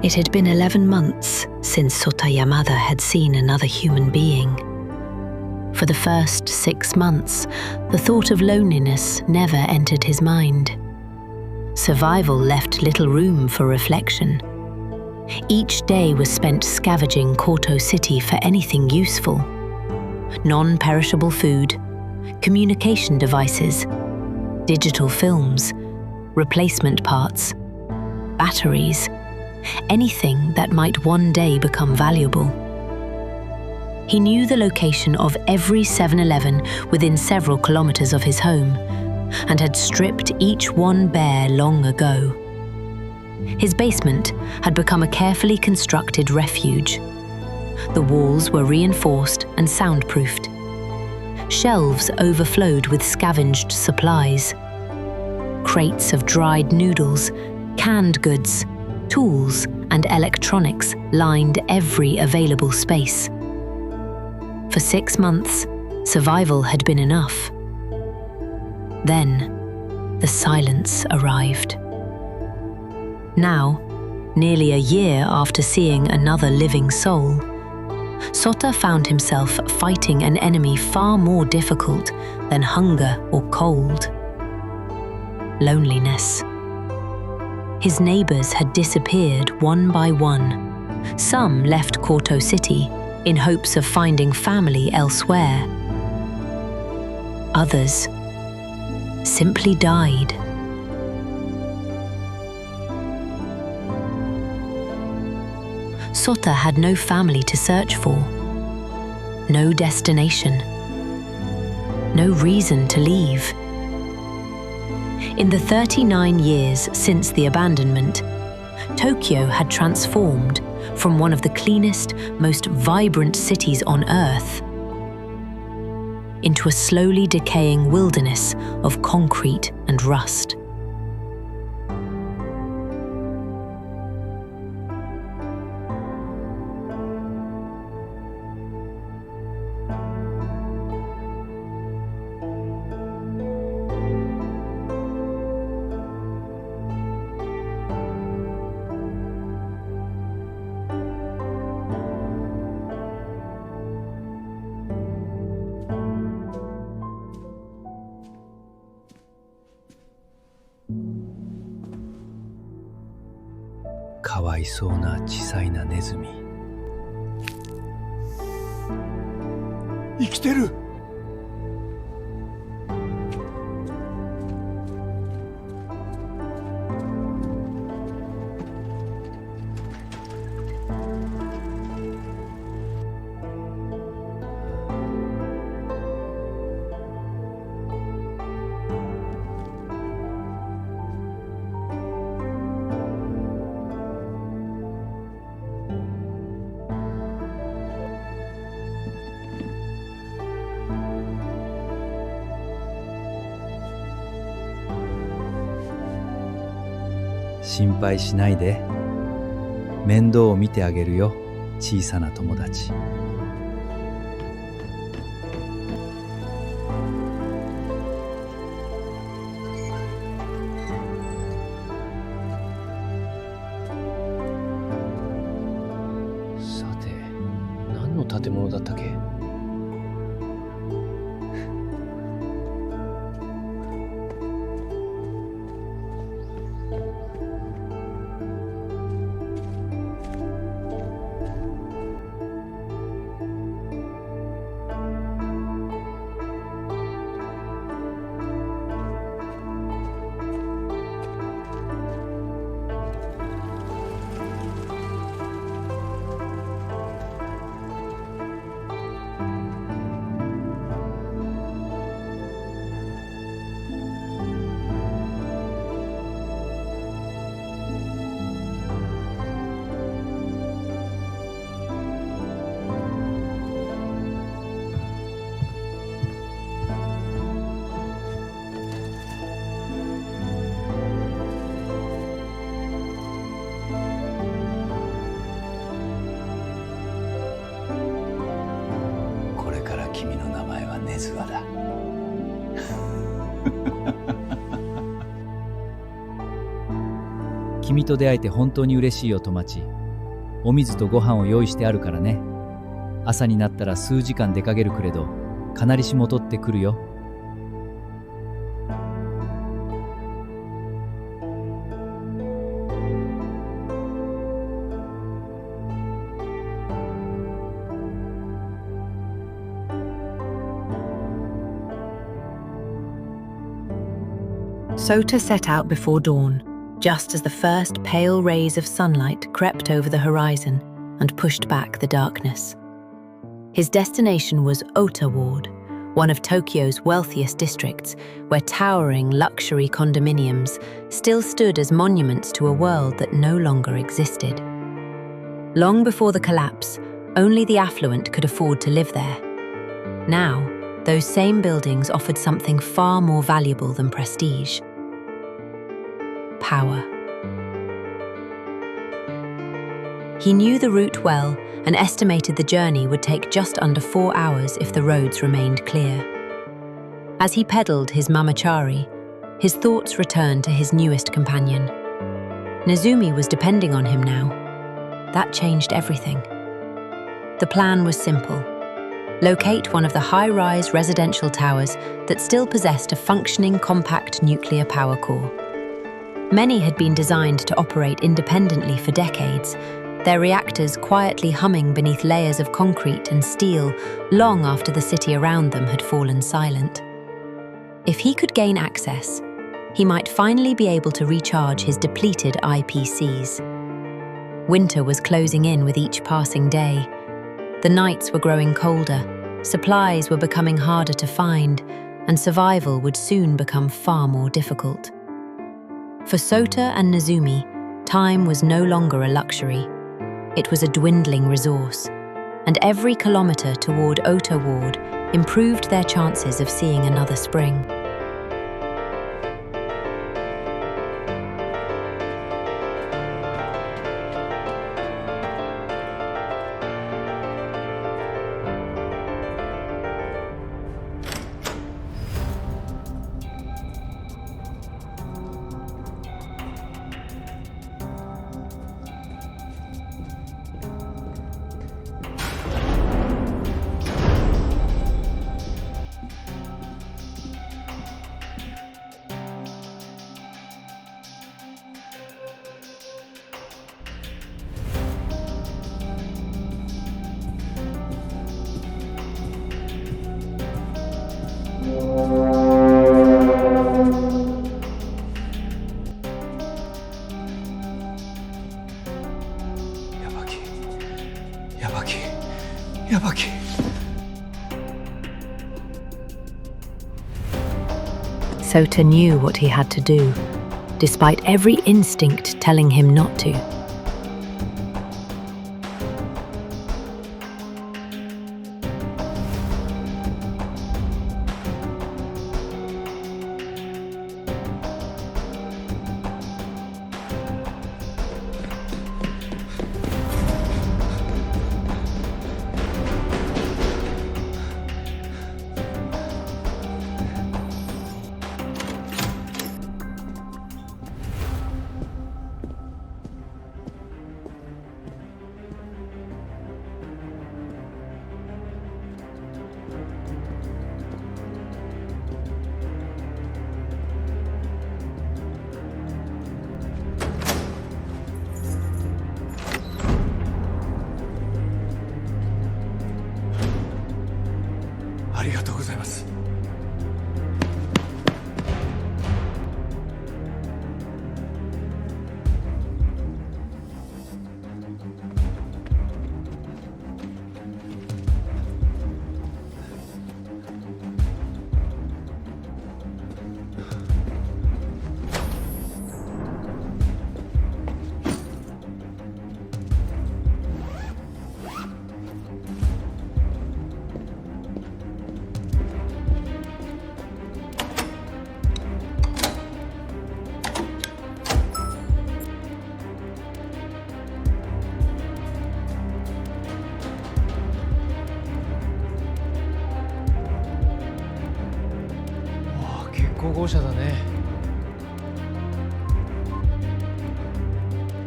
It had been 11 months since Sota Yamada had seen another human being. For the first 6 months, the thought of loneliness never entered his mind. Survival left little room for reflection. Each day was spent scavenging Koto City for anything useful. Non-perishable food, communication devices, digital films, replacement parts, batteries, anything that might one day become valuable. He knew the location of every 7-Eleven within several kilometers of his home, and had stripped each one bare long ago. His basement had become a carefully constructed refuge. The walls were reinforced and soundproofed. Shelves overflowed with scavenged supplies. Crates of dried noodles, canned goods, tools, and electronics lined every available space. For 6 months, survival had been enough. Then, the silence arrived. Now, nearly a year after seeing another living soul, Sota found himself fighting an enemy far more difficult than hunger or cold: loneliness. His neighbors had disappeared one by one. Some left Koto City in hopes of finding family elsewhere. Others simply died. Sota had no family to search for, no destination, no reason to leave. In the 39 years since the abandonment, Tokyo had transformed from one of the cleanest, most vibrant cities on Earth into a slowly decaying wilderness of concrete and rust. "かわいそうな小さいなネズミ。生きてる!心配しないで。面倒を見てあげるよ、小さな友達。さて、何の建物だったっけ？君の名前はネズワだ。君と出会えて本当に嬉しいよ、トマチ。お水とご飯を用意してあるからね。朝になったら数時間出かけるくれど、必ず戻ってくるよ。Sota set out before dawn, just as the first pale rays of sunlight crept over the horizon and pushed back the darkness. His destination was Ota Ward, one of Tokyo's wealthiest districts, where towering luxury condominiums still stood as monuments to a world that no longer existed. Long before the collapse, only the affluent could afford to live there. Now, those same buildings offered something far more valuable than prestige: power. He knew the route well and estimated the journey would take just under 4 hours if the roads remained clear. As he pedaled his mamachari, his thoughts returned to his newest companion. Nezumi was depending on him now. That changed everything. The plan was simple: locate one of the high-rise residential towers that still possessed a functioning compact nuclear power core. Many had been designed to operate independently for decades, their reactors quietly humming beneath layers of concrete and steel long after the city around them had fallen silent. If he could gain access, he might finally be able to recharge his depleted IPCs. Winter was closing in with each passing day. The nights were growing colder, supplies were becoming harder to find, and survival would soon become far more difficult. For Sota and Nezumi, time was no longer a luxury. It was a dwindling resource, and every kilometre toward Ota Ward improved their chances of seeing another spring. Sota knew what he had to do, despite every instinct telling him not to.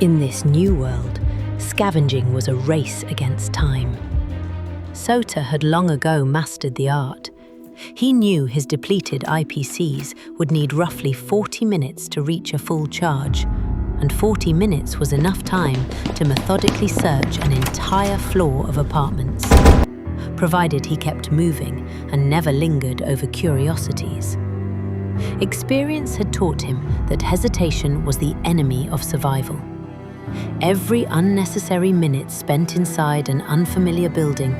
In this new world, scavenging was a race against time. Sota had long ago mastered the art. He knew his depleted IPCs would need roughly 40 minutes to reach a full charge, and 40 minutes was enough time to methodically search an entire floor of apartments, provided he kept moving and never lingered over curiosities. Experience had taught him that hesitation was the enemy of survival. Every unnecessary minute spent inside an unfamiliar building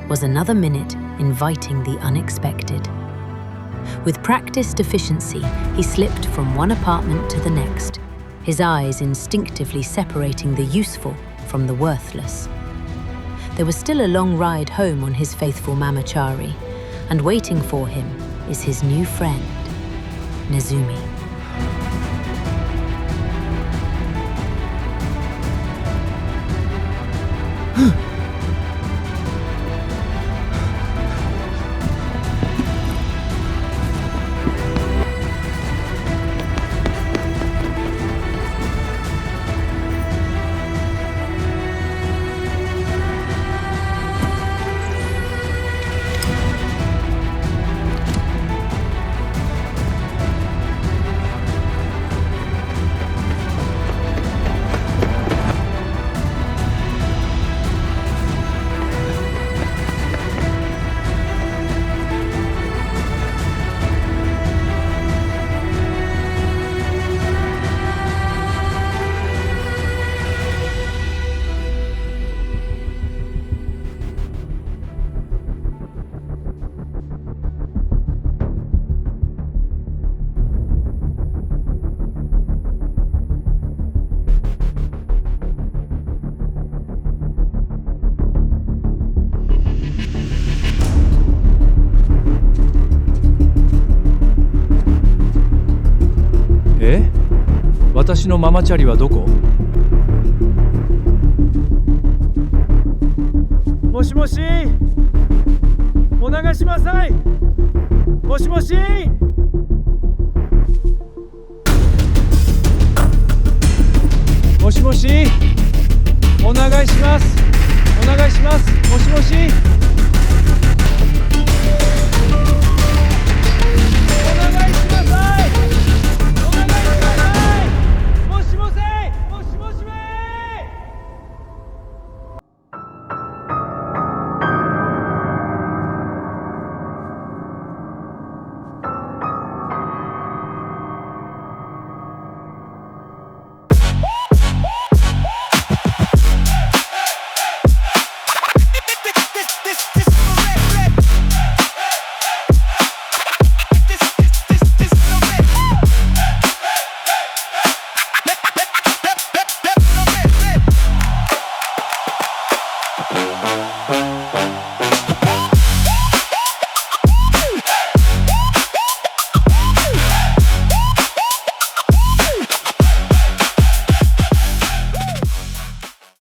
was another minute inviting the unexpected. With practiced efficiency, he slipped from one apartment to the next, his eyes instinctively separating the useful from the worthless. There was still a long ride home on his faithful Mamachari, and waiting for him is his new friend, Nezumi.私のママチャリはどこ？もしもし、お願いしますい。もしもし。もしもし、お願いします。お願いします。もしもし。